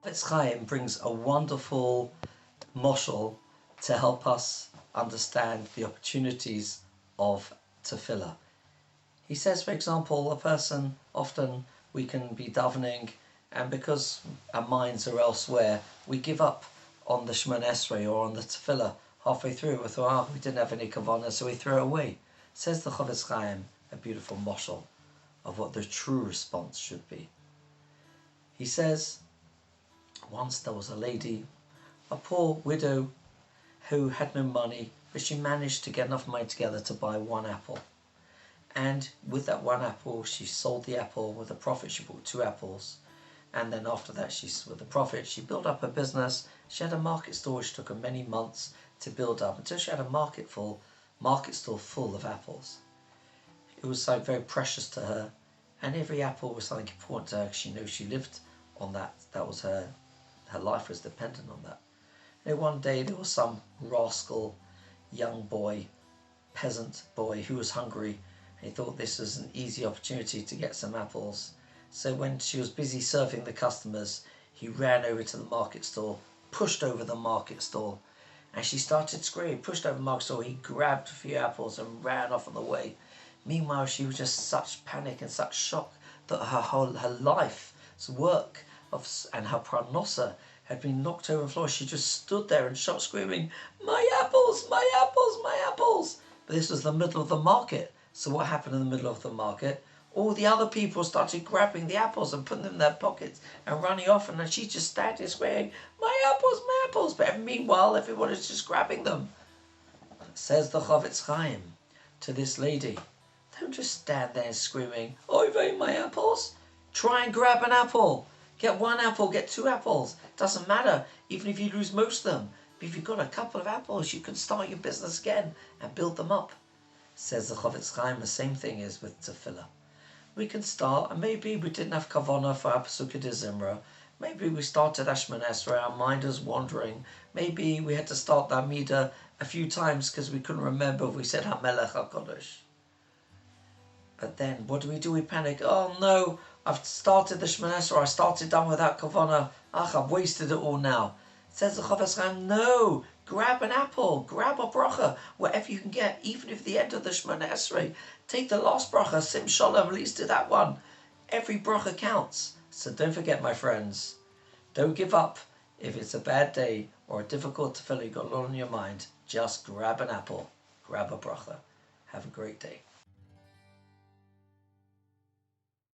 Chofetz Chaim brings a wonderful moshel to help us understand the opportunities of Tefilla. He says, for example, a person, often we can be davening, and because our minds are elsewhere, we give up on the Shema Esrei or on the Tefillah halfway through. We thought, we didn't have any kavanah, so we throw it away. Says the Chofetz Chaim, a beautiful moshel of what the true response should be. He says, once there was a lady, a poor widow, who had no money, but she managed to get enough money together to buy one apple. And with that one apple, she sold the apple. With the profit, she bought 2 apples. And then after that, with the profit, she built up her business. She had a market store which took her many months to build up until she had a market store full of apples. It was like very precious to her, and every apple was something important to her because she knew she lived on that. That was her life was dependent on that. And one day there was some rascal young boy, peasant boy, who was hungry. He thought this was an easy opportunity to get some apples. So when she was busy serving the customers, he ran over to the market store, pushed over the market store, and she started screaming, pushed over the market store. He grabbed a few apples and ran off on the way. Meanwhile, she was just such panic and such shock that her life's work and her parnosa had been knocked over the floor. She just stood there and shocked, screaming, "My apples, my apples, my apples!" But this was the middle of the market. So what happened in the middle of the market? All the other people started grabbing the apples and putting them in their pockets and running off, and then she just started screaming, "My apples, my apples!" But meanwhile, everyone is just grabbing them. Says the Chofetz Chaim to this lady, don't just stand there screaming, "Oy vey, my apples!" Try and grab an apple. Get 1 apple, get 2 apples. Doesn't matter, even if you lose most of them. But if you've got a couple of apples, you can start your business again and build them up. Says the Chofetz Chaim, the same thing is with Tefillah. We can start, and maybe we didn't have kavanah for our Pesukah de Zimra. Maybe we started Shema Esrei, our mind is wandering. Maybe we had to start the Amidah a few times because we couldn't remember if we said HaMelech HaKodesh. But then, what do? We panic. Oh no, I've started the Shema Esrei, I started done without kavanah. I've wasted it all now. Says the Chofetz Chaim, no, grab an apple, grab a bracha, whatever you can get, even if the end of the Shema Esrei. Take the last bracha, Sim Shalom, at least do that one. Every bracha counts. So don't forget, my friends, don't give up. If it's a bad day or a difficult tefillah, you've got a lot on your mind, just grab an apple, grab a bracha. Have a great day.